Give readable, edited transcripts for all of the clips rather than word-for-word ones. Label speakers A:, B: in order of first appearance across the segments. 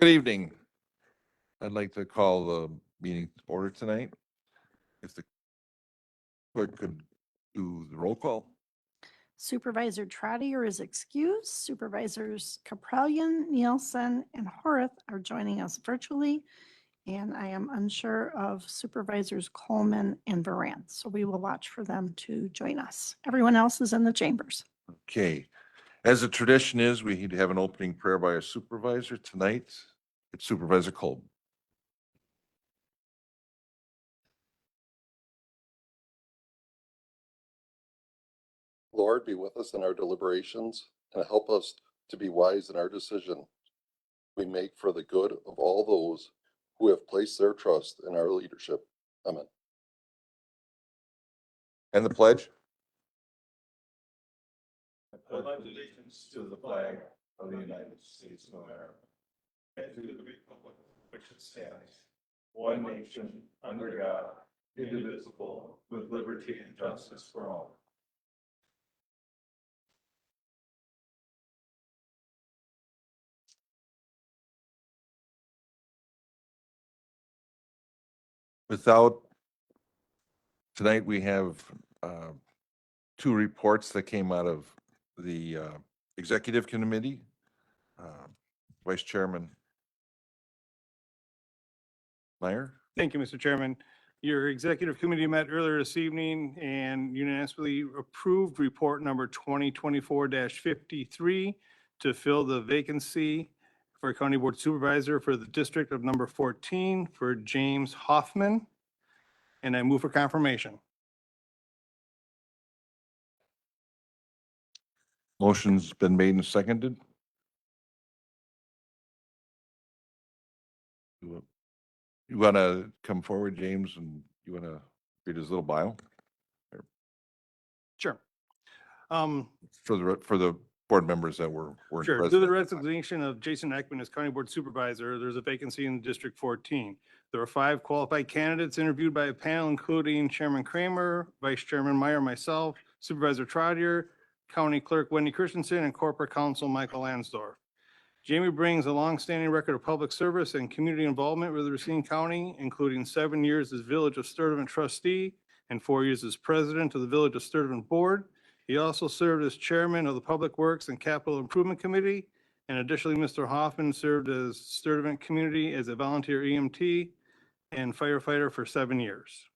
A: Good evening. I'd like to call the meeting to order tonight. If the clerk could do the roll call.
B: Supervisor Trotter is excused. Supervisors Caprellian, Nielsen, and Horath are joining us virtually. And I am unsure of Supervisors Coleman and Varant, so we will watch for them to join us. Everyone else is in the chambers.
A: Okay. As the tradition is, we need to have an opening prayer by a supervisor. Tonight, it's Supervisor Kolb.
C: Lord, be with us in our deliberations and help us to be wise in our decision we make for the good of all those who have placed their trust in our leadership. Amen.
A: And the pledge?
D: I pledge allegiance to the flag of the United States of America and to the republic which it stands, one nation, under God, indivisible, with liberty and justice for all.
A: Tonight we have two reports that came out of the Executive Committee. Vice Chairman Meyer.
E: Thank you, Mr. Chairman. Your executive committee met earlier this evening and unanimously approved report number 2024-53 to fill the vacancy for County Board Supervisor for the district of number 14 for James Hoffman. And I move for confirmation.
A: Motion's been made and seconded. You want to come forward, James, and you want to read his little bio
E: Sure.
A: for the board members that were
E: Sure.
A: present?
E: Due to the resignation of Jason Ekman as County Board Supervisor, there's a vacancy in District 14. There were 5 qualified candidates interviewed by a panel, including Chairman Kramer, Vice Chairman Meyer, myself, Supervisor Trotter, County Clerk Wendy Christensen, and Corporate Counsel Michael Lansdorf. Jamie brings a longstanding record of public service and community involvement with Racine County, including 7 years as Village of Sturtevant trustee and 4 years as president of the Village of Sturtevant Board. He also served as chairman of the Public Works and Capital Improvement Committee. And additionally, Mr. Hoffman served as Sturtevant Community as a volunteer EMT and firefighter for 7 years.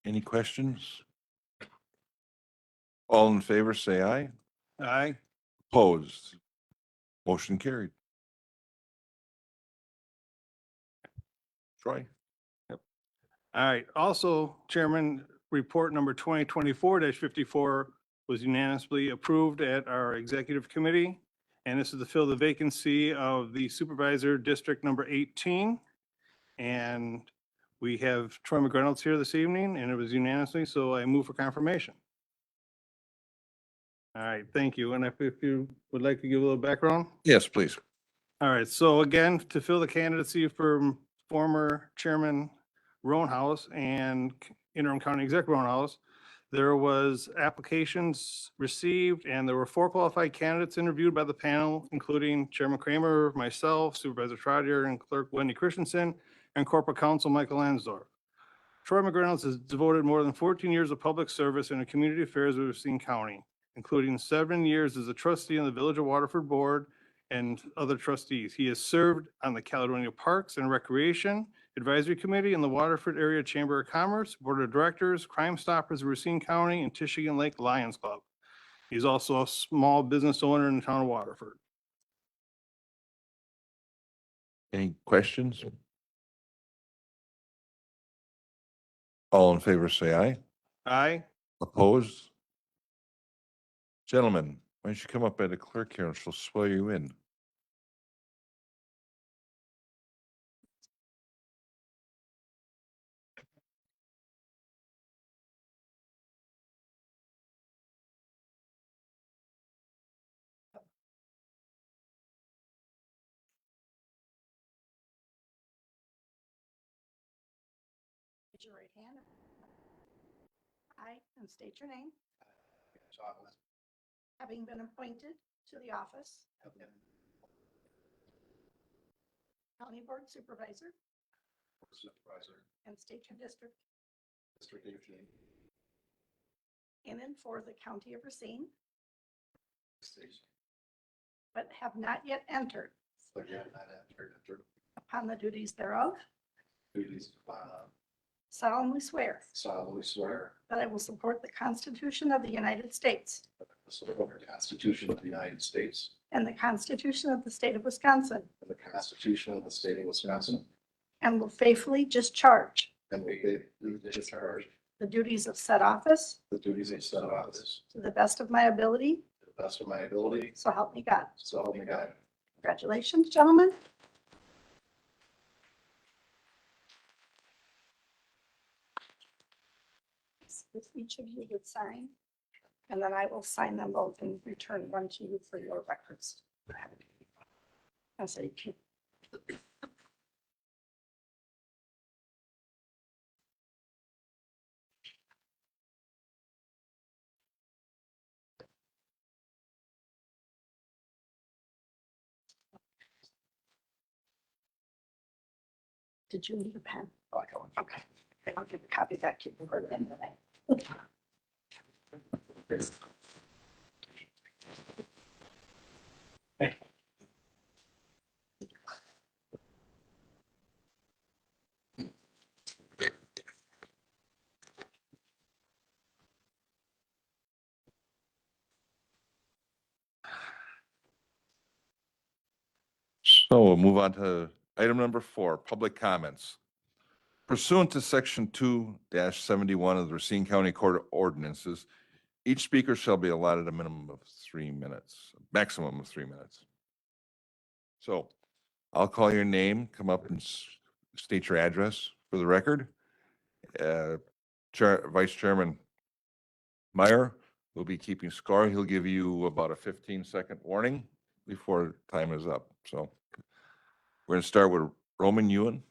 A: Any questions? All in favor, say aye.
E: Aye.
A: Opposed? Motion carried. Troy?
E: All right. Also, Chairman, report number 2024-54 was unanimously approved at our executive committee. And this is to fill the vacancy of the supervisor district number 18. And we have Troy McReynolds here this evening, and it was unanimously, so I move for confirmation. All right, thank you. And if you would like to give a little background?
A: Yes, please.
E: All right, so again, to fill the candidacy for former Chairman Roanhouse and interim county exec Roanhouse, there was applications received and there were 4 qualified candidates interviewed by the panel, including Chairman Kramer, myself, Supervisor Trotter, and Clerk Wendy Christensen, and Corporate Counsel Michael Lansdorf. Troy McReynolds has devoted more than 14 years of public service in the community affairs of Racine County, including 7 years as a trustee on the Village of Waterford Board and other trustees. He has served on the Caledonia Parks and Recreation Advisory Committee and the Waterford Area Chamber of Commerce, Board of Directors, Crime Stoppers of Racine County, and Tishigan Lake Lions Club. He's also a small business owner in the town of Waterford.
A: Any questions? All in favor, say aye.
E: Aye.
A: Opposed? Gentlemen, why don't you come up at the clerk here and she'll swear you in.
B: Raise your right hand. I, and state your name. Having been appointed to the office County Board Supervisor,
D: Supervisor,
B: and state your district
D: District 18,
B: in and for the County of Racine,
D: Station,
B: but have not yet entered
D: but yet not entered
B: upon the duties thereof,
D: duties upon
B: solemnly swear
D: solemnly swear
B: that I will support the Constitution of the United States
D: that I will support the Constitution of the United States
B: and the Constitution of the State of Wisconsin,
D: and the Constitution of the State of Wisconsin,
B: and will faithfully discharge
D: and will faithfully discharge
B: the duties of said office
D: the duties of said office
B: to the best of my ability,
D: to the best of my ability,
B: so help me God.
D: so help me God.
B: Congratulations, gentlemen. If each of you would sign, and then I will sign them both and return one to you for your records. I say, did you need a pen? Okay, I'll give a copy back to you for the end of the night.
A: So we'll move on to item number 4, public comments. Pursuant to section 2-71 of the Racine County Court of Ordinances, each speaker shall be allotted a minimum of 3 minutes, maximum of 3 minutes. So I'll call your name, come up and state your address for the record. Vice Chairman Meyer will be keeping score. He'll give you about a 15-second warning before time is up. So we're going to start with Roman Ewan.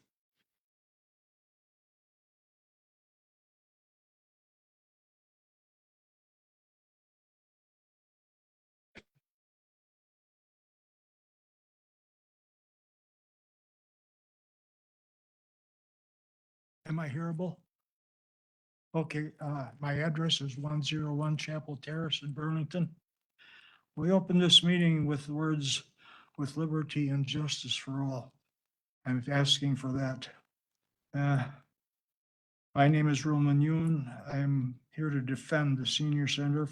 F: Am I hearable? Okay, my address is 101 Chapel Terrace in Burlington. We opened this meeting with the words, "with liberty and justice for all." I'm asking for that. My name is Roman Yoon. I'm here to defend the senior center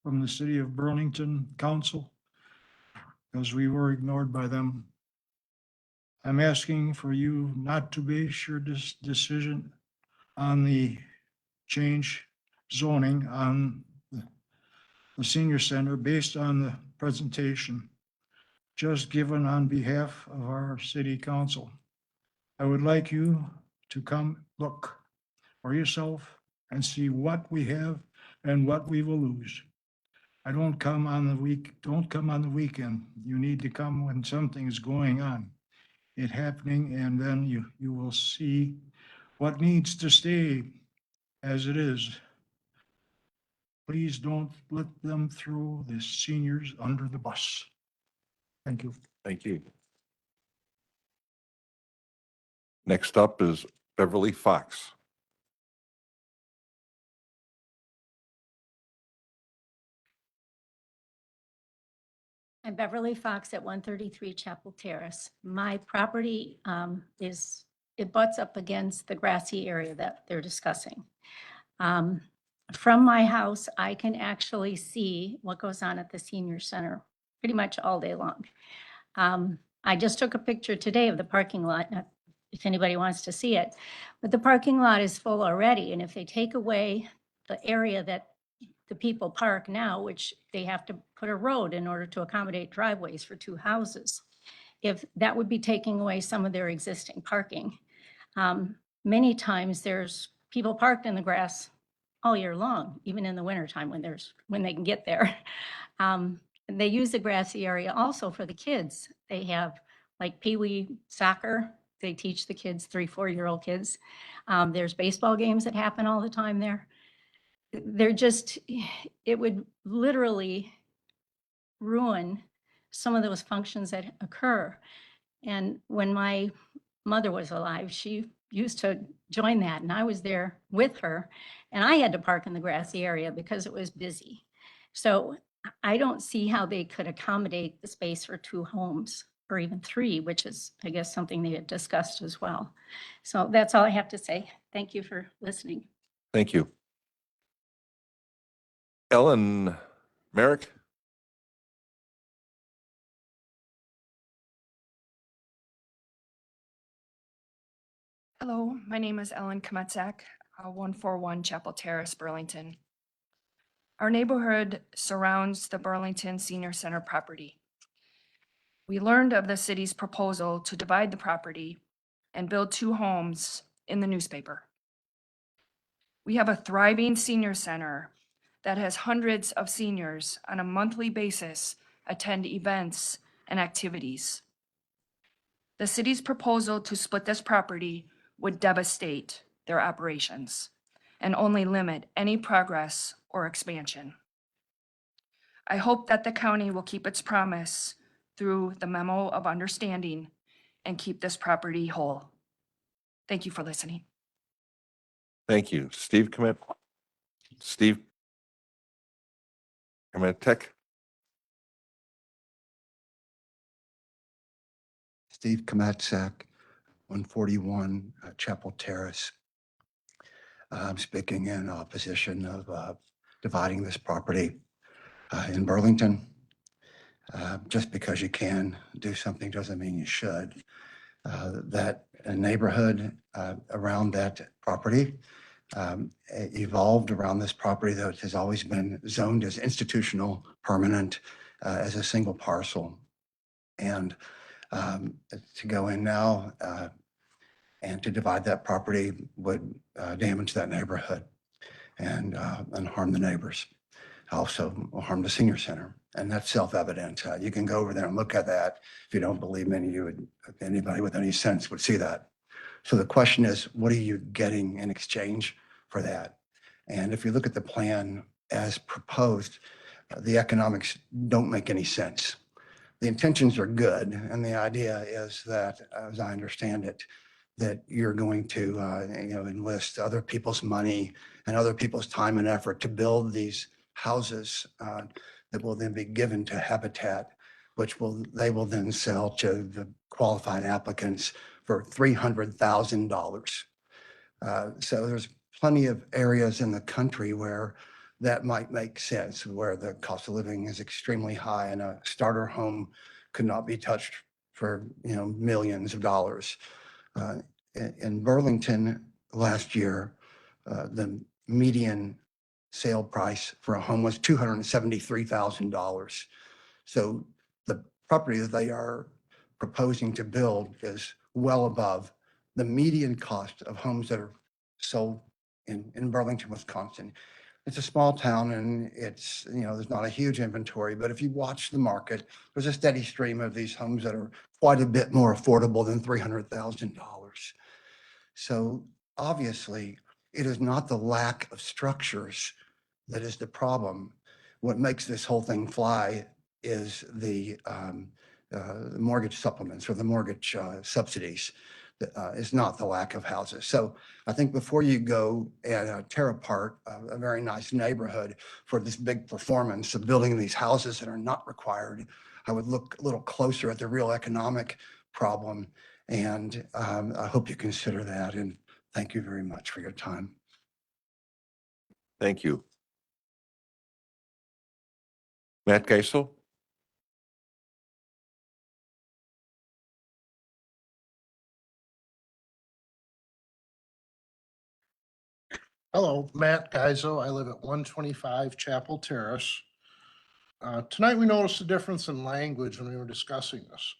F: from the city of Burlington Council because we were ignored by them. I'm asking for you not to base your decision on the change zoning on the senior center based on the presentation just given on behalf of our city council. I would like you to come look for yourself and see what we have and what we will lose. Don't come on the weekend. You need to come when something is going on, it happening, and then you will see what needs to stay as it is. Please don't let them throw the seniors under the bus. Thank you.
A: Thank you. Next up is Beverly Fox.
G: I'm Beverly Fox at 133 Chapel Terrace. My property it butts up against the grassy area that they're discussing. From my house, I can actually see what goes on at the senior center pretty much all day long. I just took a picture today of the parking lot, if anybody wants to see it, but the parking lot is full already. And if they take away the area that the people park now, which they have to put a road in order to accommodate driveways for 2 houses, if that would be taking away some of their existing parking. Many times there's people parked in the grass all year long, even in the wintertime when they can get there. And they use the grassy area also for the kids. They have like peewee soccer. They teach the kids, 3-4-year-old kids. There's baseball games that happen all the time there. It would literally ruin some of those functions that occur. And when my mother was alive, she used to join that, and I was there with her. And I had to park in the grassy area because it was busy. So I don't see how they could accommodate the space for 2 homes or even 3, which is, I guess, something they had discussed as well. So that's all I have to say. Thank you for listening.
A: Thank you. Ellen Merrick?
H: Hello, my name is Ellen Kometzak, 141 Chapel Terrace, Burlington. Our neighborhood surrounds the Burlington Senior Center property. We learned of the city's proposal to divide the property and build 2 homes in the newspaper. We have a thriving senior center that has hundreds of seniors on a monthly basis attend events and activities. The city's proposal to split this property would devastate their operations and only limit any progress or expansion. I hope that the county will keep its promise through the memo of understanding and keep this property whole. Thank you for listening.
A: Thank you. Steve Kmetek?
I: Steve Kmetzak, 141 Chapel Terrace. I'm speaking in opposition of dividing this property in Burlington. Just because you can do something doesn't mean you should. That neighborhood around that property evolved around this property that has always been zoned as institutional, permanent, as a single parcel. And to go in now and to divide that property would damage that neighborhood and harm the neighbors. Also harm the senior center. And that's self-evident. You can go over there and look at that. If you don't believe me, anybody with any sense would see that. So the question is, what are you getting in exchange for that? And if you look at the plan as proposed, the economics don't make any sense. The intentions are good, and the idea is that, as I understand it, that you're going to enlist other people's money and other people's time and effort to build these houses that will then be given to Habitat, which they will then sell to the qualified applicants for $300,000. So there's plenty of areas in the country where that might make sense, where the cost of living is extremely high and a starter home could not be touched for millions of dollars. In Burlington last year, the median sale price for a home was $273,000. So the property that they are proposing to build is well above the median cost of homes that are sold in Burlington, Wisconsin. It's a small town and it's, there's not a huge inventory, but if you watch the market, there's a steady stream of these homes that are quite a bit more affordable than $300,000. So obviously, it is not the lack of structures that is the problem. What makes this whole thing fly is the mortgage supplements or the mortgage subsidies. Is not the lack of houses. So I think before you go and tear apart a very nice neighborhood for this big performance of building these houses that are not required, I would look a little closer at the real economic problem. And I hope you consider that. And thank you very much for your time.
A: Thank you. Matt Geisel?
J: Hello, Matt Geiso. I live at 125 Chapel Terrace. Tonight, we noticed a difference in language when we were discussing this.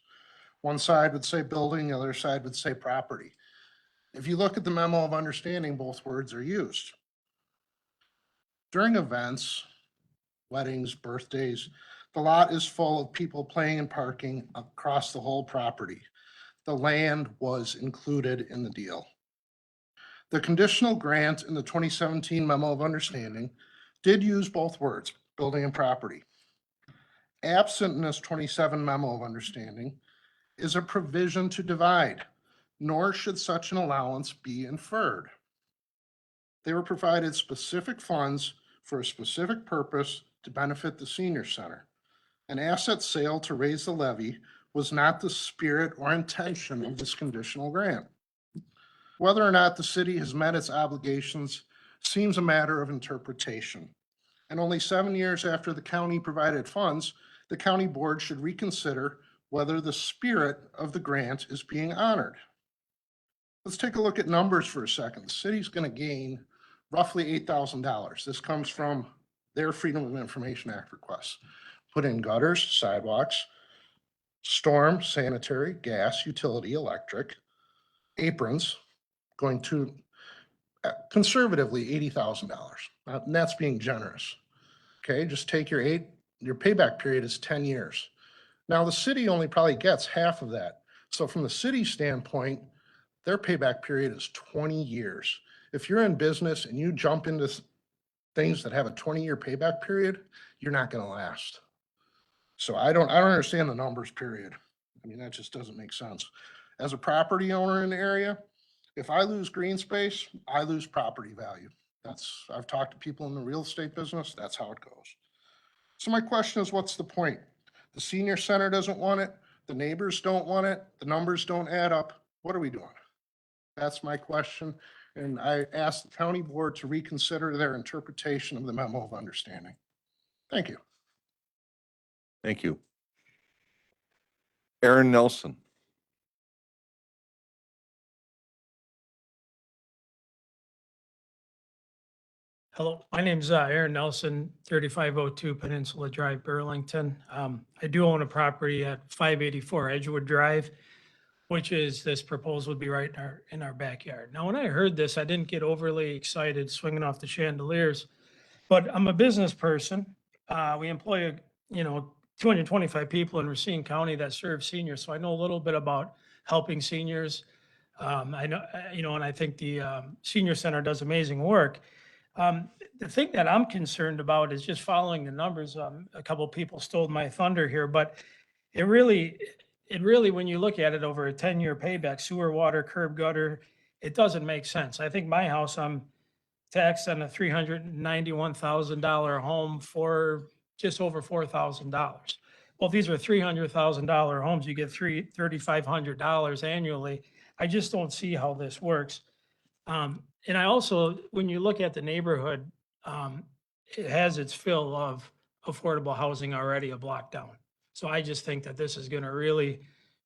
J: One side would say building, the other side would say property. If you look at the memo of understanding, both words are used. During events, weddings, birthdays, the lot is full of people playing and parking across the whole property. The land was included in the deal. The conditional grant in the 2017 memo of understanding did use both words, building and property. Absent in this 27 memo of understanding is a provision to divide, nor should such an allowance be inferred. They were provided specific funds for a specific purpose to benefit the senior center. An asset sale to raise the levy was not the spirit or intention of this conditional grant. Whether or not the city has met its obligations seems a matter of interpretation. And only 7 years after the county provided funds, the county board should reconsider whether the spirit of the grant is being honored. Let's take a look at numbers for a second. The city's going to gain roughly $8,000. This comes from their Freedom of Information Act requests. Put in gutters, sidewalks, storm, sanitary, gas, utility, electric, aprons, going to conservatively $80,000. And that's being generous. Okay, just take your payback period is 10 years. Now, the city only probably gets half of that. So from the city standpoint, their payback period is 20 years. If you're in business and you jump into things that have a 20-year payback period, you're not going to last. So I don't understand the numbers, period. I mean, that just doesn't make sense. As a property owner in the area, if I lose green space, I lose property value. I've talked to people in the real estate business, that's how it goes. So my question is, what's the point? The senior center doesn't want it, the neighbors don't want it, the numbers don't add up. What are we doing? That's my question. And I asked the county board to reconsider their interpretation of the memo of understanding. Thank you.
A: Thank you. Aaron Nelson.
K: Hello, my name's Aaron Nelson, 3502 Peninsula Drive, Burlington. I do own a property at 584 Edgewood Drive, which is, this proposal would be right in our backyard. Now, when I heard this, I didn't get overly excited swinging off the chandeliers, but I'm a business person. We employ, 225 people in Racine County that serve seniors, so I know a little bit about helping seniors. I know, and I think the senior center does amazing work. The thing that I'm concerned about is just following the numbers. A couple of people stole my thunder here, but it really, when you look at it over a 10-year payback, sewer, water, curb, gutter, it doesn't make sense. I think my house, I'm taxed on a $391,000 home for just over $4,000. Well, if these are $300,000 homes, you get $3,500 annually. I just don't see how this works. And I also, when you look at the neighborhood, it has its fill of affordable housing already a block down. So I just think that this is going to really,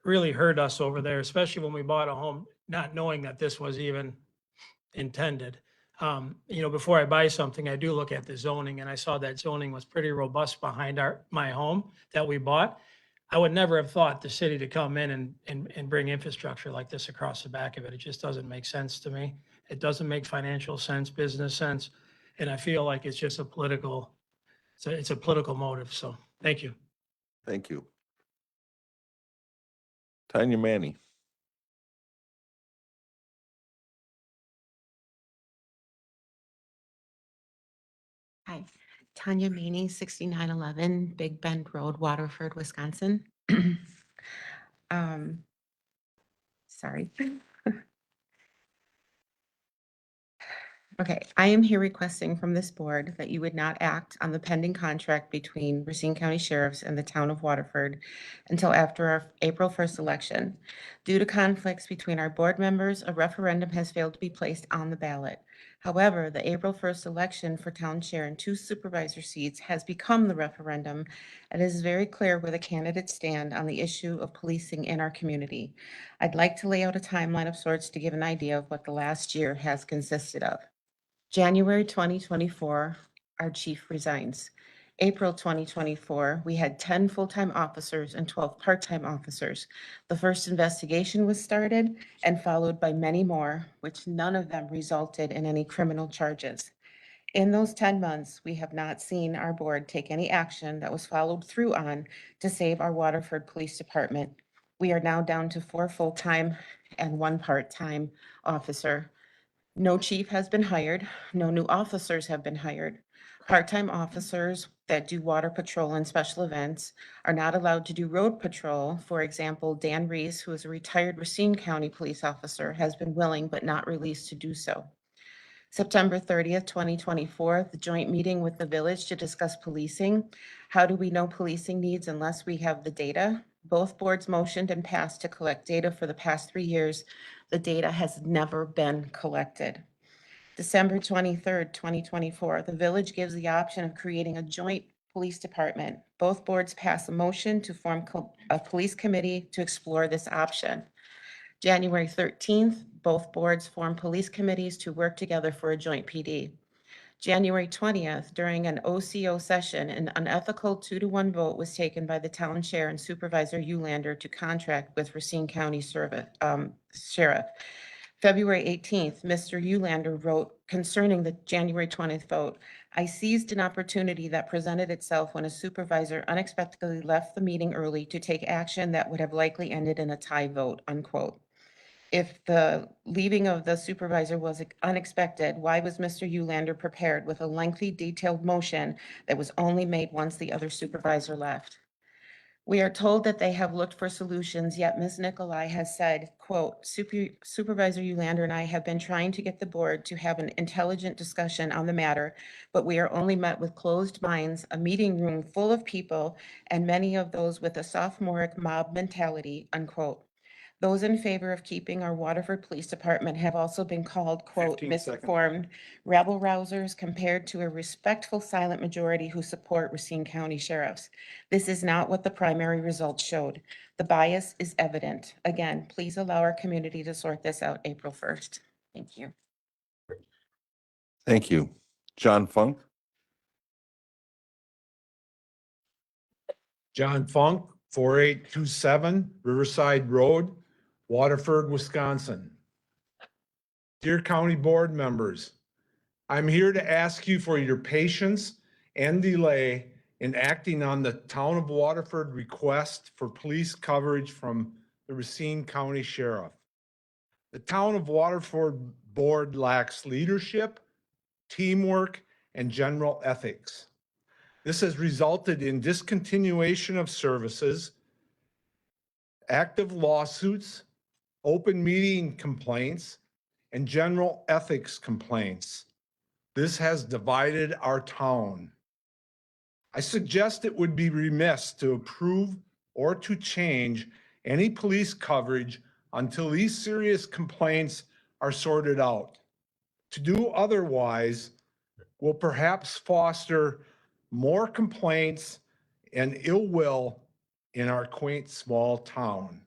K: really hurt us over there, especially when we bought a home, not knowing that this was even intended. Before I buy something, I do look at the zoning, and I saw that zoning was pretty robust behind my home that we bought. I would never have thought the city to come in and bring infrastructure like this across the back of it. It just doesn't make sense to me. It doesn't make financial sense, business sense. And I feel like it's just it's a political motive. So thank you.
A: Thank you. Tanya Manny.
L: Hi, Tanya Meany, 6911 Big Bend Road, Waterford, Wisconsin. Sorry. Okay, I am here requesting from this board that you would not act on the pending contract between Racine County Sheriffs and the town of Waterford until after our April 1st election. Due to conflicts between our board members, a referendum has failed to be placed on the ballot. However, the April 1st election for town chair and 2 supervisor seats has become the referendum, and it is very clear where the candidates stand on the issue of policing in our community. I'd like to lay out a timeline of sorts to give an idea of what the last year has consisted of. January 2024, our chief resigns. April 2024, we had 10 full-time officers and 12 part-time officers. The first investigation was started and followed by many more, which none of them resulted in any criminal charges. In those 10 months, we have not seen our board take any action that was followed through on to save our Waterford Police Department. We are now down to 4 full-time and 1 part-time officer. No chief has been hired. No new officers have been hired. Part-time officers that do water patrol and special events are not allowed to do road patrol. For example, Dan Reese, who is a retired Racine County police officer, has been willing but not released to do so. September 30th, 2024, the joint meeting with the village to discuss policing. How do we know policing needs unless we have the data? Both boards motioned and passed to collect data for the past 3 years. The data has never been collected. December 23rd, 2024, the village gives the option of creating a joint police department. Both boards pass a motion to form a police committee to explore this option. January 13th, both boards form police committees to work together for a joint PD. January 20th, during an OCO session, an unethical 2-to-1 vote was taken by the town chair and Supervisor Ulander to contract with Racine County Sheriff. February 18th, Mr. Ulander wrote concerning the January 20th vote, "I seized an opportunity that presented itself when a supervisor unexpectedly left the meeting early to take action that would have likely ended in a tie vote," unquote. If the leaving of the supervisor was unexpected, why was Mr. Ulander prepared with a lengthy, detailed motion that was only made once the other supervisor left? We are told that they have looked for solutions, yet Ms. Nicolai has said, quote, "Supervisor Ulander and I have been trying to get the board to have an intelligent discussion on the matter, but we are only met with closed minds, a meeting room full of people, and many of those with a sophomoric mob mentality," unquote. Those in favor of keeping our Waterford Police Department have also been called, quote,
E: 15 seconds.
L: "misinformed, rabble-rousers," compared to a respectful silent majority who support Racine County sheriffs. This is not what the primary results showed. The bias is evident. Again, please allow our community to sort this out April 1st. Thank you.
A: Thank you. John Funk?
M: John Funk, 4827 Riverside Road, Waterford, Wisconsin. Dear County Board members, I'm here to ask you for your patience and delay in acting on the Town of Waterford request for police coverage from the Racine County Sheriff. The Town of Waterford Board lacks leadership, teamwork, and general ethics. This has resulted in discontinuation of services, active lawsuits, open meeting complaints, and general ethics complaints. This has divided our town. I suggest it would be remiss to approve or to change any police coverage until these serious complaints are sorted out. To do otherwise will perhaps foster more complaints and ill will in our quaint small town.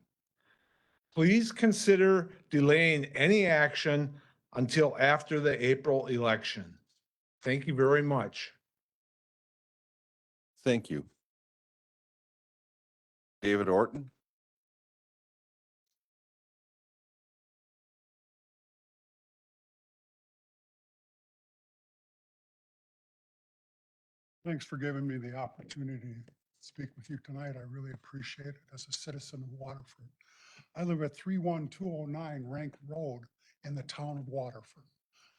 M: Please consider delaying any action until after the April election. Thank you very much.
A: Thank you. David Orton?
N: Thanks for giving me the opportunity to speak with you tonight. I really appreciate it as a citizen of Waterford. I live at 31209 Rank Road in the town of Waterford.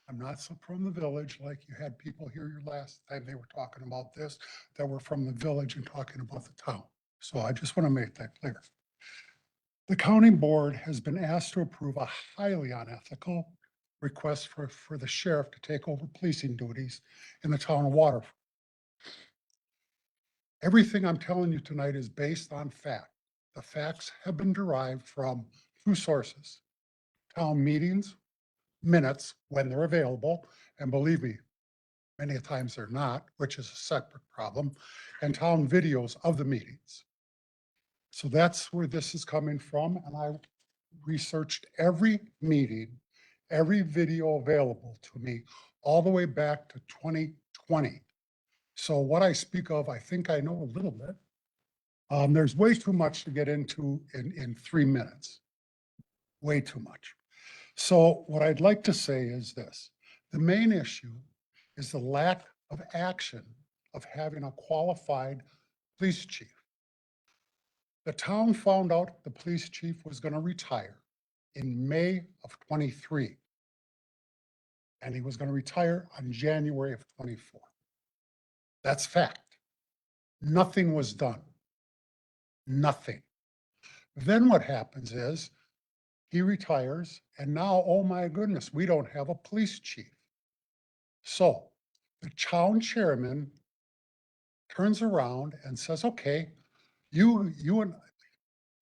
N: I'm not from the village like you had people here your last time they were talking about this, that were from the village and talking about the town. So I just want to make that clear. The county board has been asked to approve a highly unethical request for the sheriff to take over policing duties in the town of Waterford. Everything I'm telling you tonight is based on fact. The facts have been derived from two sources: town meetings, minutes when they're available, and believe me, many times they're not, which is a separate problem, and town videos of the meetings. So that's where this is coming from, and I researched every meeting, every video available to me, all the way back to 2020. So what I speak of, I think I know a little bit. There's way too much to get into in 3 minutes. Way too much. So what I'd like to say is this: the main issue is the lack of action of having a qualified police chief. The town found out the police chief was going to retire in May of 23. And he was going to retire on January of 24. That's fact. Nothing was done. Nothing. Then what happens is he retires and now, oh my goodness, we don't have a police chief. So the town chairman turns around and says, okay, you and,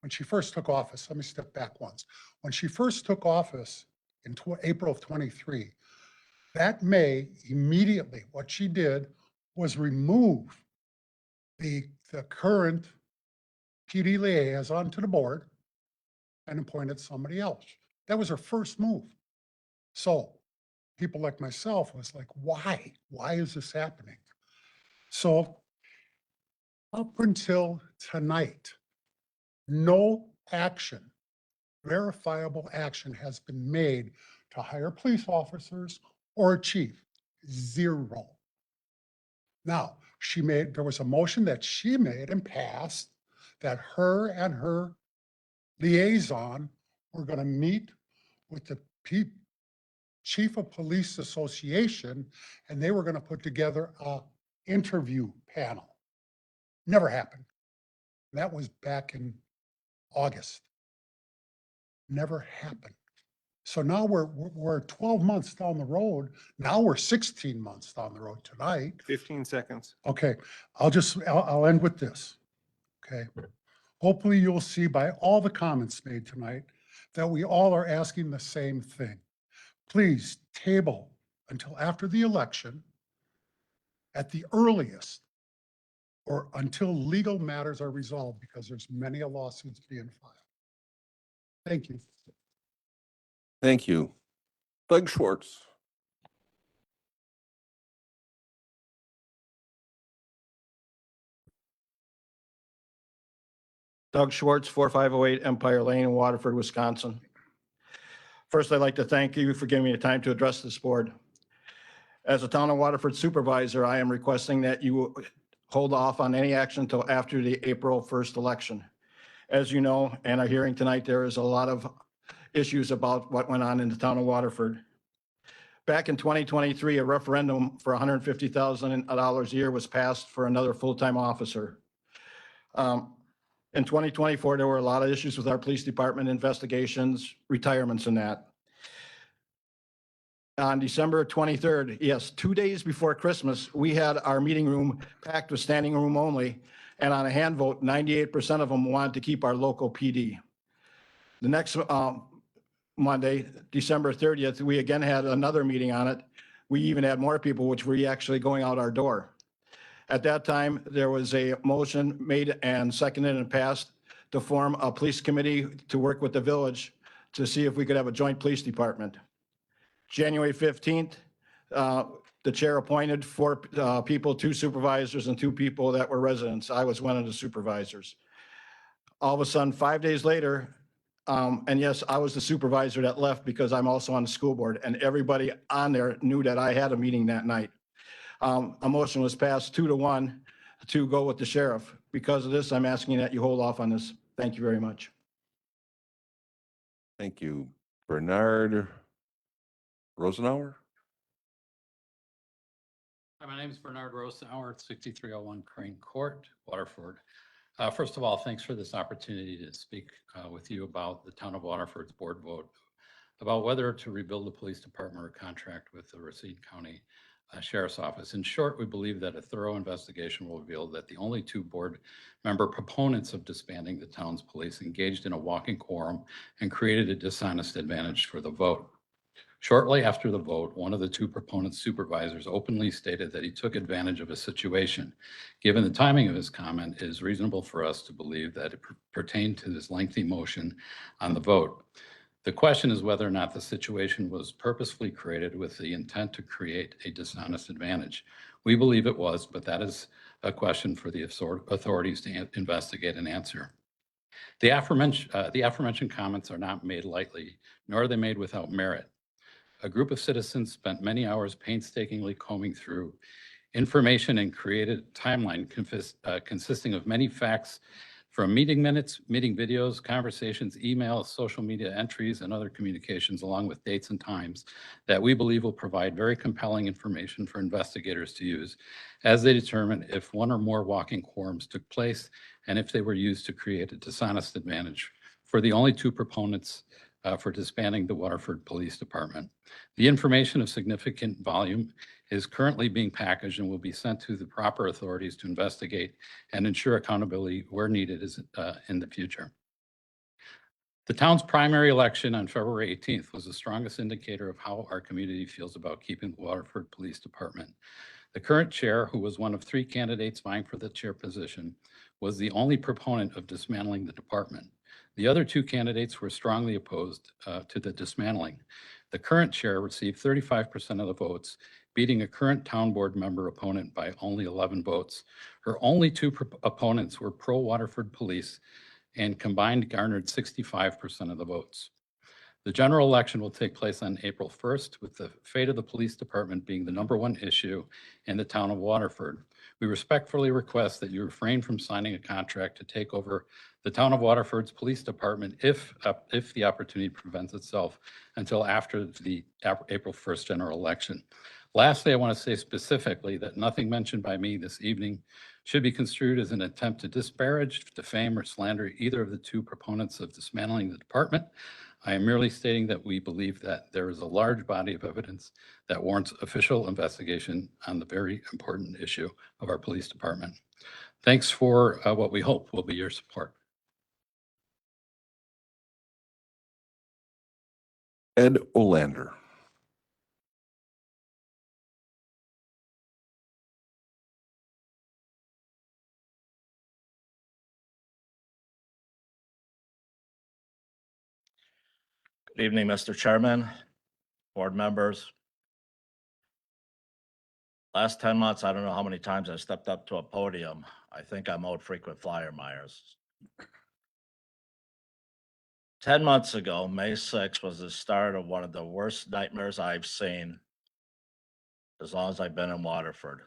N: when she first took office, let me step back once. When she first took office in April of 23, that May, immediately, what she did was remove the current PD liaison to the board and appointed somebody else. That was her first move. So people like myself was like, why? Why is this happening? So up until tonight, no action, verifiable action has been made to hire police officers or a chief. Zero. Now, there was a motion that she made and passed that her and her liaison were going to meet with the Chief of Police Association, and they were going to put together a interview panel. Never happened. That was back in August. Never happened. So now we're 12 months down the road. Now we're 16 months down the road tonight.
E: 15 seconds.
N: Okay, I'll end with this. Okay. Hopefully you'll see by all the comments made tonight that we all are asking the same thing. Please table until after the election at the earliest, or until legal matters are resolved, because there's many lawsuits being filed. Thank you.
A: Thank you. Doug Schwartz.
E: Doug Schwartz, 4508 Empire Lane, Waterford, Wisconsin. First, I'd like to thank you for giving me the time to address this board. As a Town of Waterford supervisor, I am requesting that you hold off on any action until after the April 1st election. As you know, and are hearing tonight, there is a lot of issues about what went on in the Town of Waterford. Back in 2023, a referendum for $150,000 a year was passed for another full-time officer. In 2024, there were a lot of issues with our police department, investigations, retirements and that. On December 23rd, yes, 2 days before Christmas, we had our meeting room packed with standing room only. And on a hand vote, 98% of them wanted to keep our local PD. The next Monday, December 30th, we again had another meeting on it. We even had more people, which were actually going out our door. At that time, there was a motion made and seconded and passed to form a police committee to work with the village to see if we could have a joint police department. January 15th, the chair appointed 4 people, 2 supervisors and 2 people that were residents. I was one of the supervisors. All of a sudden, 5 days later, and yes, I was the supervisor that left because I'm also on the school board, and everybody on there knew that I had a meeting that night. A motion was passed 2-1 to go with the sheriff. Because of this, I'm asking that you hold off on this. Thank you very much.
A: Thank you. Bernard Rosenauer.
O: Hi, my name is Bernard Rosenauer at 6301 Crane Court, Waterford. First of all, thanks for this opportunity to speak with you about the Town of Waterford's board vote about whether to rebuild the police department or contract with the Racine County Sheriff's Office. In short, we believe that a thorough investigation will reveal that the only 2 board member proponents of disbanding the town's police engaged in a walking quorum and created a dishonest advantage for the vote. Shortly after the vote, one of the 2 proponent supervisors openly stated that he took advantage of a situation. Given the timing of his comment, it is reasonable for us to believe that it pertained to this lengthy motion on the vote. The question is whether or not the situation was purposefully created with the intent to create a dishonest advantage. We believe it was, but that is a question for the authorities to investigate and answer. The aforementioned comments are not made lightly, nor are they made without merit. A group of citizens spent many hours painstakingly combing through information and created a timeline consisting of many facts from meeting minutes, meeting videos, conversations, emails, social media entries, and other communications, along with dates and times that we believe will provide very compelling information for investigators to use as they determine if one or more walking quorums took place and if they were used to create a dishonest advantage for the only two proponents for disbanding the Waterford Police Department. The information of significant volume is currently being packaged and will be sent to the proper authorities to investigate and ensure accountability where needed in the future. The town's primary election on February 18th was the strongest indicator of how our community feels about keeping the Waterford Police Department. The current chair, who was one of three candidates vying for the chair position, was the only proponent of dismantling the department. The other two candidates were strongly opposed to the dismantling. The current chair received 35% of the votes, beating a current town board member opponent by only 11 votes. Her only two opponents were pro-Waterford Police and combined garnered 65% of the votes. The general election will take place on April 1st, with the fate of the police department being the number one issue in the town of Waterford. We respectfully request that you refrain from signing a contract to take over the town of Waterford's police department if the opportunity presents itself until after the April 1st general election. Lastly, I want to say specifically that nothing mentioned by me this evening should be construed as an attempt to disparage, defame, or slander either of the two proponents of dismantling the department. I am merely stating that we believe that there is a large body of evidence that warrants official investigation on the very important issue of our police department. Thanks for what we hope will be your support.
A: Ed Olander.
P: Good evening, Mr. Chairman, board members. Last 10 months, I don't know how many times I stepped up to a podium. I think I'm owed frequent flyer Myers. 10 months ago, May 6th was the start of one of the worst nightmares I've seen as long as I've been in Waterford.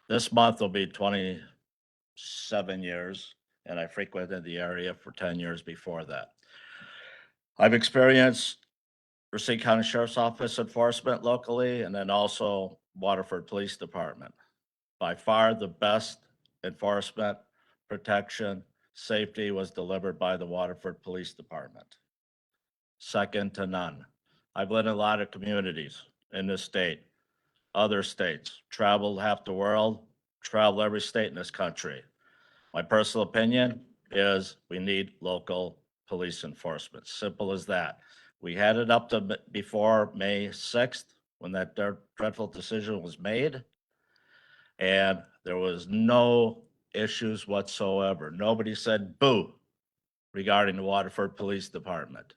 P: This month will be 27 years, and I frequented the area for 10 years before that. I've experienced Racine County Sheriff's Office enforcement locally, and then also Waterford Police Department. By far the best enforcement, protection, safety was delivered by the Waterford Police Department. Second to none. I've lived in a lot of communities in this state, other states, traveled half the world, traveled every state in this country. My personal opinion is we need local police enforcement. Simple as that. We had it up to before May 6th when that dreadful decision was made. And there was no issues whatsoever. Nobody said boo regarding the Waterford Police Department.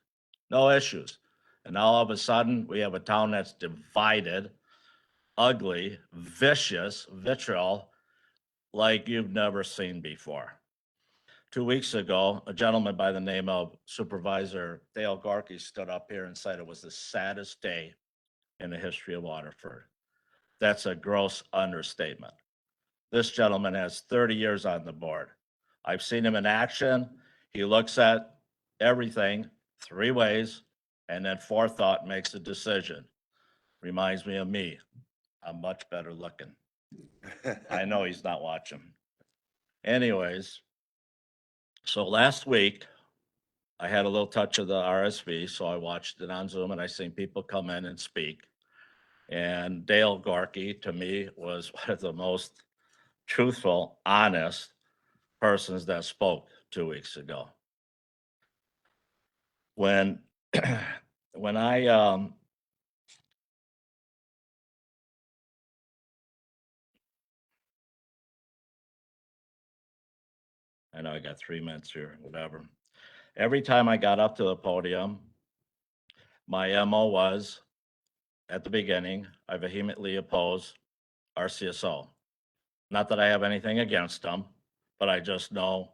P: No issues. And now all of a sudden, we have a town that's divided, ugly, vicious, vitriol, like you've never seen before. 2 weeks ago, a gentleman by the name of Supervisor Dale Gorky stood up here and said it was the saddest day in the history of Waterford. That's a gross understatement. This gentleman has 30 years on the board. I've seen him in action. He looks at everything 3 ways and then forethought makes a decision. Reminds me of me. I'm much better looking. I know he's not watching. Anyways, so last week, I had a little touch of the RSV, so I watched it on Zoom and I seen people come in and speak. And Dale Gorky, to me, was one of the most truthful, honest persons that spoke 2 weeks ago. When I know I got 3 minutes here, whatever. Every time I got up to the podium, my MO was, at the beginning, I vehemently oppose RCSO. Not that I have anything against them, but I just know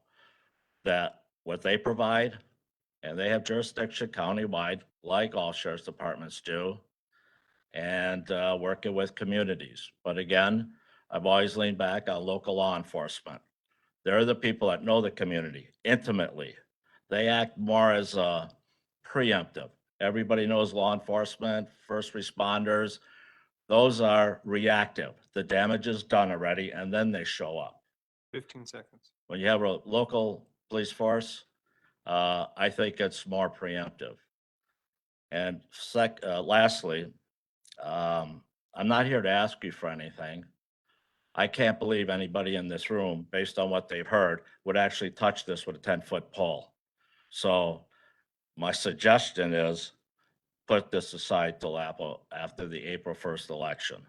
P: that what they provide, and they have jurisdiction countywide, like all sheriff's departments do, and working with communities. But again, I've always leaned back on local law enforcement. They're the people that know the community intimately. They act more as preemptive. Everybody knows law enforcement, first responders. Those are reactive. The damage is done already, and then they show up.
E: 15 seconds.
P: When you have a local police force, I think it's more preemptive. And lastly, I'm not here to ask you for anything. I can't believe anybody in this room, based on what they've heard, would actually touch this with a 10-foot pole. So my suggestion is put this aside till after the April 1st election.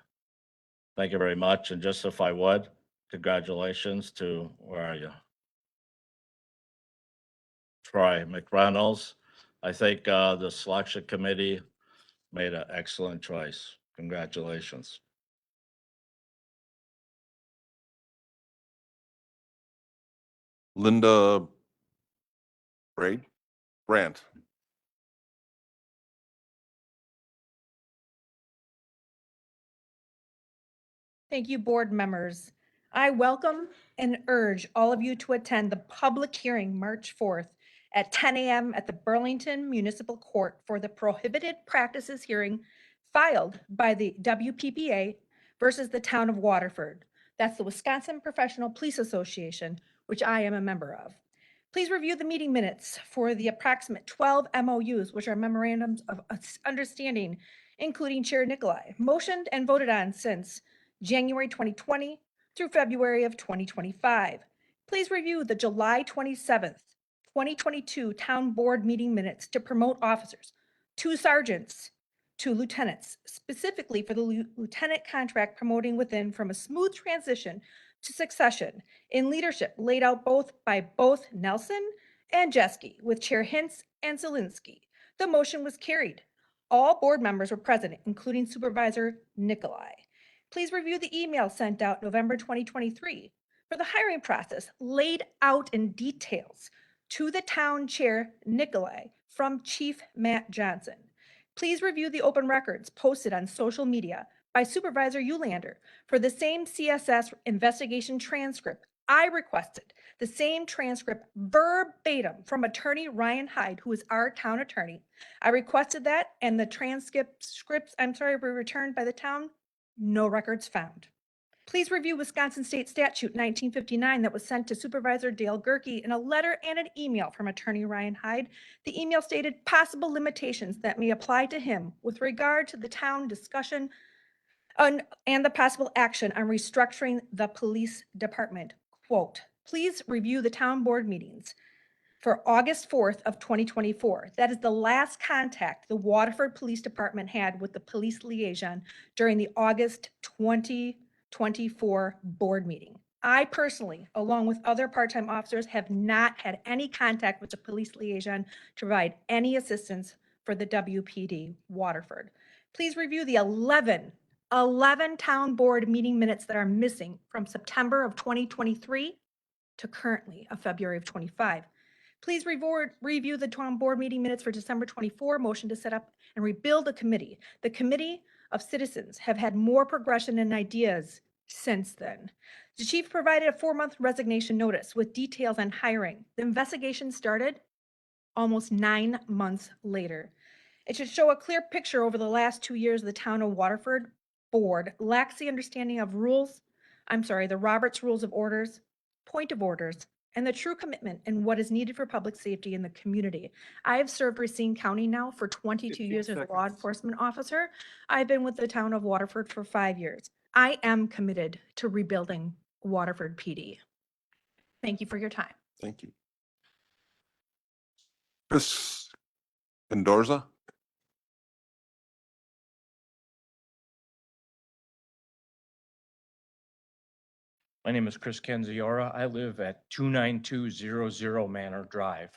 P: Thank you very much. And just if I would, congratulations to, where are you? Troy McReynolds. I think the selection committee made an excellent choice. Congratulations.
A: Linda Brandt.
Q: Thank you, board members. I welcome and urge all of you to attend the public hearing March 4th at 10 a.m. at the Burlington Municipal Court for the prohibited practices hearing filed by the WPPA versus the town of Waterford. That's the Wisconsin Professional Police Association, which I am a member of. Please review the meeting minutes for the approximate 12 MOUs, which are memorandums of understanding, including Chair Nicolai, motioned and voted on since January 2020 through February of 2025. Please review the July 27th, 2022 Town Board meeting minutes to promote officers, 2 sergeants, 2 lieutenants, specifically for the lieutenant contract promoting within from a smooth transition to succession in leadership laid out by both Nelson and Jeske with Chair Hintz and Zelinski. The motion was carried. All board members were present, including Supervisor Nicolai. Please review the email sent out November 2023 for the hiring process laid out in details to the town chair Nicolai from Chief Matt Johnson. Please review the open records posted on social media by Supervisor Eulander for the same CSS investigation transcript. I requested the same transcript verbatim from attorney Ryan Hyde, who is our town attorney. I requested that, and the transcripts, were returned by the town. No records found. Please review Wisconsin State Statute 1959 that was sent to Supervisor Dale Gerke in a letter and an email from attorney Ryan Hyde. The email stated possible limitations that may apply to him with regard to the town discussion and the possible action on restructuring the police department. Quote, please review the town board meetings for August 4th of 2024. That is the last contact the Waterford Police Department had with the police liaison during the August 2024 board meeting. I personally, along with other part-time officers, have not had any contact with the police liaison to provide any assistance for the WPD Waterford. Please review the 11 town board meeting minutes that are missing from September of 2023 to currently of February of 25. Please review the town board meeting minutes for December 24, motion to set up and rebuild a committee. The Committee of Citizens have had more progression and ideas since then. The chief provided a 4-month resignation notice with details on hiring. The investigation started almost 9 months later. It should show a clear picture over the last 2 years the town of Waterford board lacks the understanding of the Roberts Rules of Orders, point of orders, and the true commitment in what is needed for public safety in the community. I have served Racine County now for 22 years as a law enforcement officer. I've been with the town of Waterford for 5 years. I am committed to rebuilding Waterford PD. Thank you for your time.
A: Thank you. Chris Condorza.
R: My name is Chris Kenziora. I live at 29200 Manor Drive.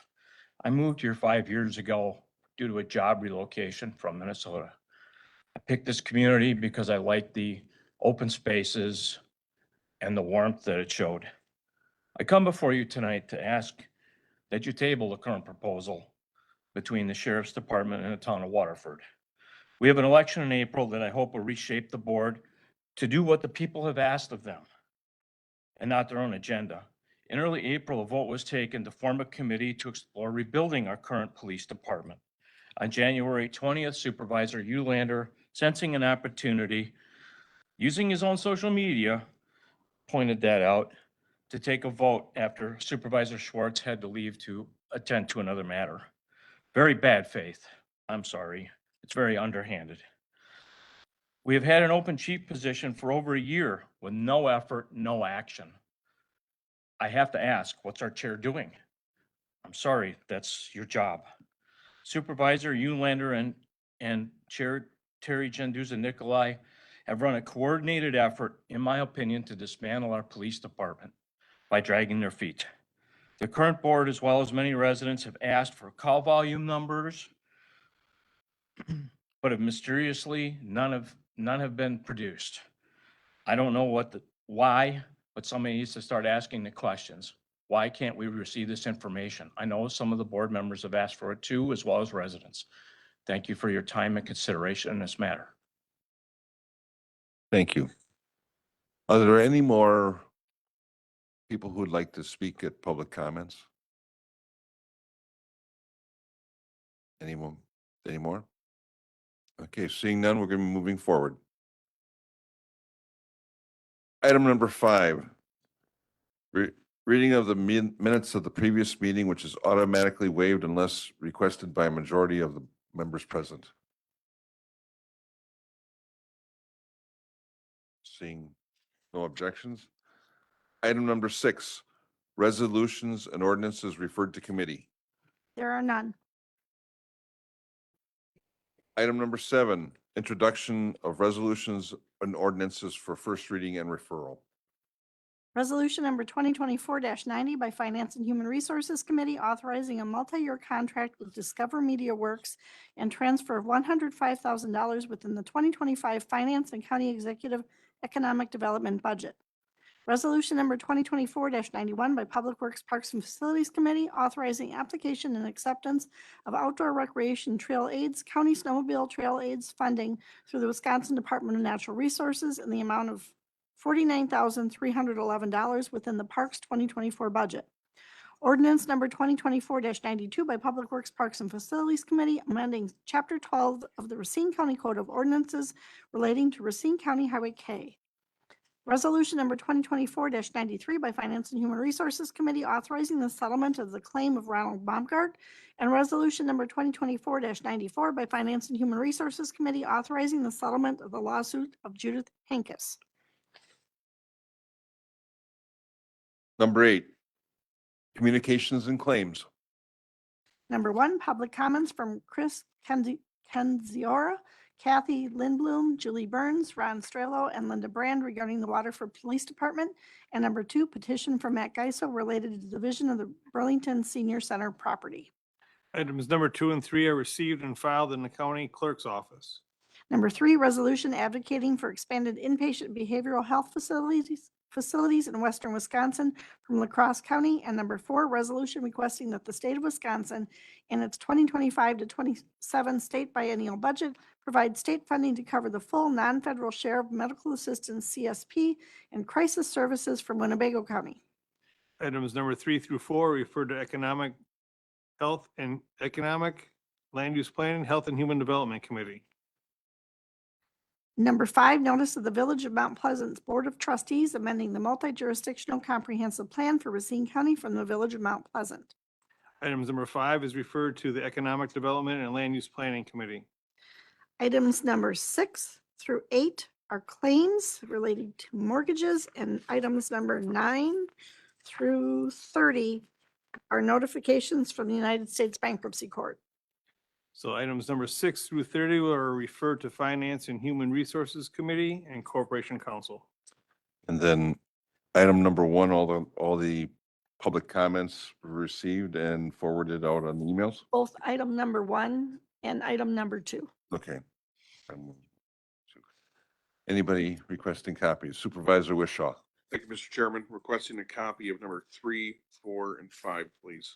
R: I moved here 5 years ago due to a job relocation from Minnesota. I picked this community because I liked the open spaces and the warmth that it showed. I come before you tonight to ask that you table the current proposal between the Sheriff's Department and the town of Waterford. We have an election in April that I hope will reshape the board to do what the people have asked of them and not their own agenda. In early April, a vote was taken to form a committee to explore rebuilding our current police department. On January 20th, Supervisor Ulander, sensing an opportunity, using his own social media, pointed that out to take a vote after Supervisor Schwartz had to leave to attend to another matter. Very bad faith. I'm sorry. It's very underhanded. We have had an open chief position for over a year with no effort, no action. I have to ask, what's our chair doing? I'm sorry, that's your job. Supervisor Ulander and Chair Terry Genduza Nicolai have run a coordinated effort, in my opinion, to dismantle our police department by dragging their feet. The current board, as well as many residents, have asked for call volume numbers, but have mysteriously, none have been produced. I don't know why, but somebody needs to start asking the questions. Why can't we receive this information? I know some of the board members have asked for it too, as well as residents. Thank you for your time and consideration in this matter.
A: Thank you. Are there any more people who would like to speak at public comments? Anyone? Any more? Okay, seeing none, we're going to be moving forward. Item number 5. Reading of the minutes of the previous meeting, which is automatically waived unless requested by a majority of the members present. Seeing no objections. Item number 6, resolutions and ordinances referred to committee.
B: There are none.
A: Item number 7, introduction of resolutions and ordinances for first reading and referral.
B: Resolution number 2024-90 by Finance and Human Resources Committee authorizing a multi-year contract with Discover Media Works and transfer of $105,000 within the 2025 Finance and County Executive Economic Development Budget. Resolution number 2024-91 by Public Works, Parks and Facilities Committee authorizing application and acceptance of outdoor recreation trail aids, county snowmobile trail aids funding through the Wisconsin Department of Natural Resources in the amount of $49,311 within the Parks 2024 budget. Ordinance number 2024-92 by Public Works, Parks and Facilities Committee amending Chapter 12 of the Racine County Code of Ordinances relating to Racine County Highway K. Resolution number 2024-93 by Finance and Human Resources Committee authorizing the settlement of the claim of Ronald Baumgart, and resolution number 2024-94 by Finance and Human Resources Committee authorizing the settlement of the lawsuit of Judith Hankus.
A: Number 8, communications and claims.
B: Number 1, public comments from Chris Kenziora, Kathy Lindblom, Julie Burns, Ron Strelo, and Linda Brand regarding the Waterford Police Department. And number 2, petition from Matt Geiso related to the division of the Burlington Senior Center property.
E: Items number 2 and 3 are received and filed in the county clerk's office.
B: Number 3, resolution advocating for expanded inpatient behavioral health facilities in western Wisconsin from La Crosse County. And number 4, resolution requesting that the state of Wisconsin in its 2025 to 27 state biennial budget provide state funding to cover the full non-federal share of medical assistance CSP and crisis services from Winnebago County.
E: Items number 3 through 4 refer to economic, health and economic, land use planning, health and human development committee.
B: Number 5, notice of the Village of Mount Pleasant's Board of Trustees amending the multi-jurisdictional comprehensive plan for Racine County from the Village of Mount Pleasant.
E: Items number 5 is referred to the economic development and land use planning committee.
B: Items number 6 through 8 are claims related to mortgages, and items number 9 through 30 are notifications from the United States Bankruptcy Court.
E: So items number 6 through 30 are referred to Finance and Human Resources Committee and Corporation Council.
A: And then item number 1, all the public comments were received and forwarded out on emails.
B: Both item number 1 and item number 2.
A: Okay. Anybody requesting copies? Supervisor Wishaw.
S: Thank you, Mr. Chairman. Requesting a copy of number 3, 4, and 5, please.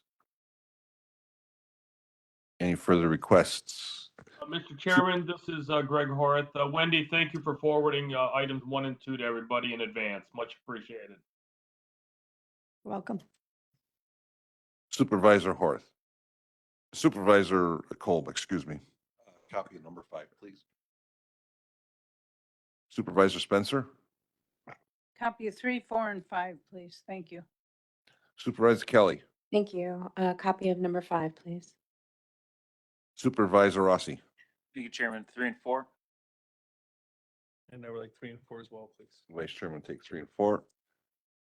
A: Any further requests?
T: Mr. Chairman, this is Greg Horath. Wendy, thank you for forwarding items 1 and 2 to everybody in advance. Much appreciated.
B: Welcome.
A: Supervisor Horth. Supervisor Kolb, excuse me. Copy of number 5, please. Supervisor Spencer.
U: Copy of 3, 4, and 5, please. Thank you.
A: Supervisor Kelly.
V: Thank you. A copy of number 5, please.
A: Supervisor Rossi.
R: Thank you, Chairman. 3 and 4.
E: And I would like 3 and 4 as well, please.
A: Vice Chairman take 3 and 4.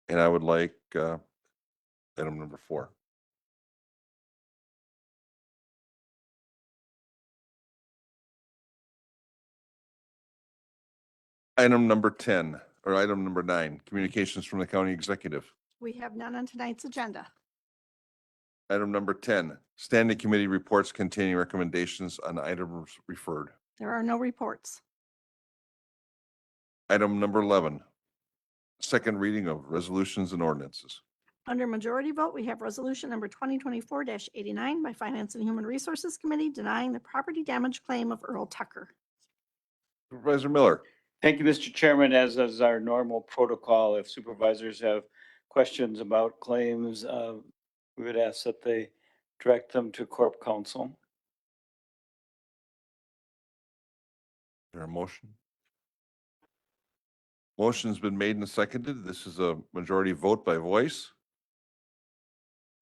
A: And I would like item number 4. Item number 10, or item number 9, communications from the county executive.
B: We have none on tonight's agenda.
A: Item number 10, standing committee reports containing recommendations on items referred.
B: There are no reports.
A: Item number 11, second reading of resolutions and ordinances.
B: Under majority vote, we have resolution number 2024-89 by Finance and Human Resources Committee denying the property damage claim of Earl Tucker.
A: Supervisor Miller.
R: Thank you, Mr. Chairman. As is our normal protocol, if supervisors have questions about claims, we would ask that they direct them to Corp Counsel.
A: Is there a motion? Motion's been made and seconded. This is a majority vote by voice.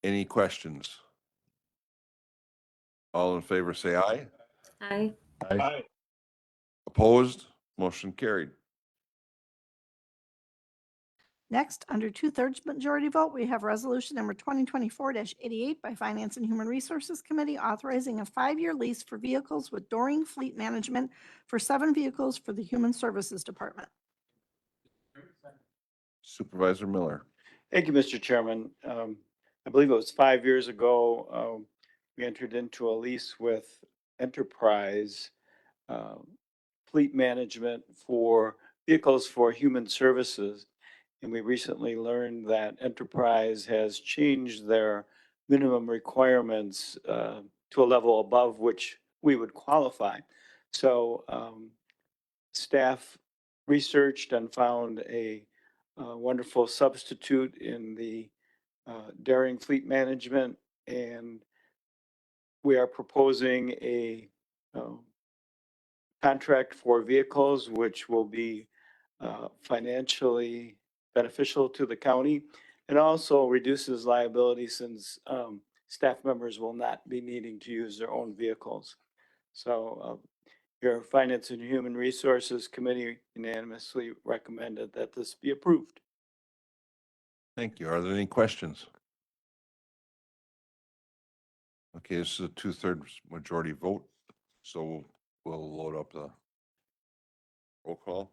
A: Any questions? All in favor, say aye.
V: Aye.
T: Aye.
A: Opposed? Motion carried.
B: Next, under 2/3 majority vote, we have resolution number 2024-88 by Finance and Human Resources Committee authorizing a 5-year lease for vehicles with Doring Fleet Management for 7 vehicles for the Human Services Department.
A: Supervisor Miller.
R: Thank you, Mr. Chairman. I believe it was 5 years ago, we entered into a lease with Enterprise Fleet Management for vehicles for human services. And we recently learned that Enterprise has changed their minimum requirements to a level above which we would qualify. So staff researched and found a wonderful substitute in the Daring Fleet Management, and we are proposing a contract for vehicles which will be financially beneficial to the county and also reduces liability since staff members will not be needing to use their own vehicles. So your Finance and Human Resources Committee unanimously recommended that this be approved.
A: Thank you. Are there any questions? Okay, this is a 2/3 majority vote, so we'll load up the roll call.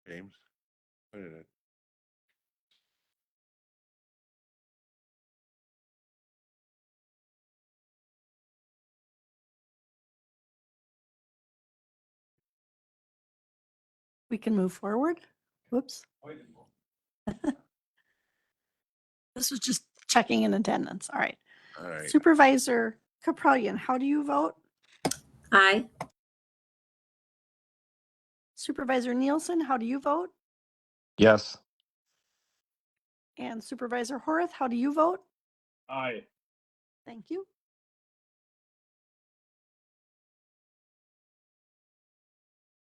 A: James? What did it?
B: We can move forward. Whoops. This was just checking in attendance. All right.
A: All right.
B: Supervisor Caprellian, how do you vote?
V: Aye.
B: Supervisor Nielsen, how do you vote?
R: Yes.
B: And Supervisor Horace, how do you vote?
T: Aye.
B: Thank you.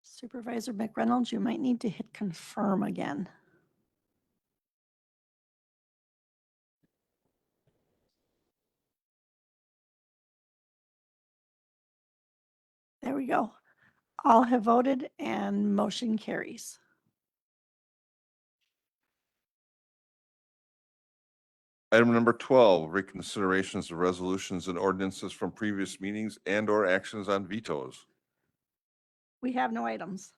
B: Supervisor McReynolds, you might need to hit confirm again. There we go. All have voted and motion carries.
A: Item number 12, reconsiderations of resolutions and ordinances from previous meetings and or actions on vetoes.
B: We have no items.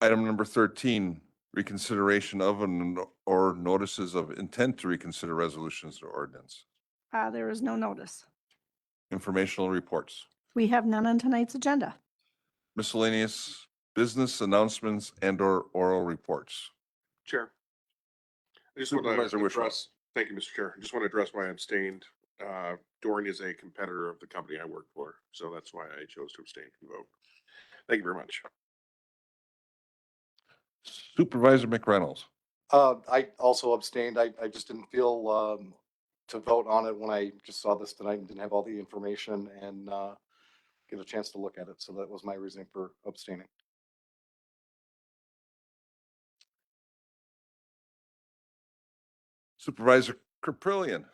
A: Item number 13, reconsideration of or notices of intent to reconsider resolutions or ordinance.
B: There is no notice.
A: Informational reports.
B: We have none on tonight's agenda.
A: Miscellaneous business announcements and or oral reports.
S: Chair. I just want
A: Supervisor
S: to
A: Wishwater.
S: address, thank you, Mr. Chair. I just want to address why I abstained. Dorn is a competitor of the company I work for, so that's why I chose to abstain from the vote. Thank you very much.
A: Supervisor McReynolds.
C: I also abstained. I just didn't feel, to vote on it when I just saw this tonight and didn't have all the information and, get a chance to look at it. So that was my reasoning for abstaining.
A: Supervisor Caprillion.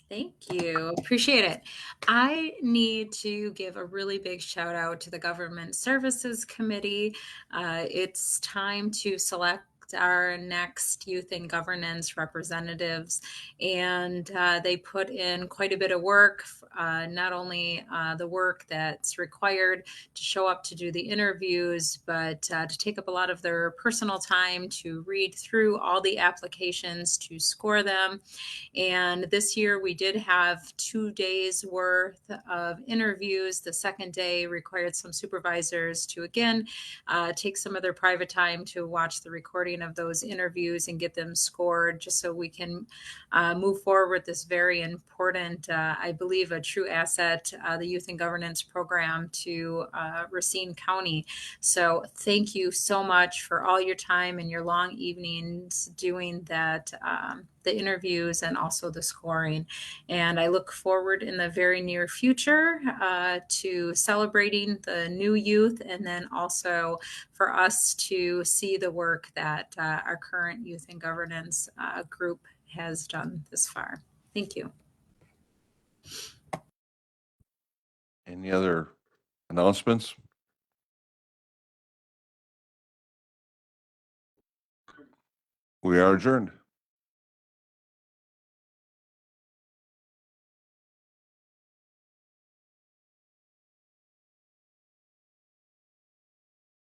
D: Thank you. Appreciate it. I need to give a really big shout out to the Government Services Committee. It's time to select our next youth and governance representatives, and they put in quite a bit of work, not only the work that's required to show up to do the interviews, but to take up a lot of their personal time to read through all the applications, to score them. And this year we did have 2 days worth of interviews. The second day required some supervisors to again take some of their private time to watch the recording of those interviews and get them scored, just so we can move forward with this very important, I believe, a true asset, the Youth and Governance Program to Racine County. So thank you so much for all your time and your long evenings doing that, the interviews and also the scoring. And I look forward in the very near future to celebrating the new youth, and then also for us to see the work that our current youth and governance group has done this far. Thank you.
A: Any other announcements? We are adjourned.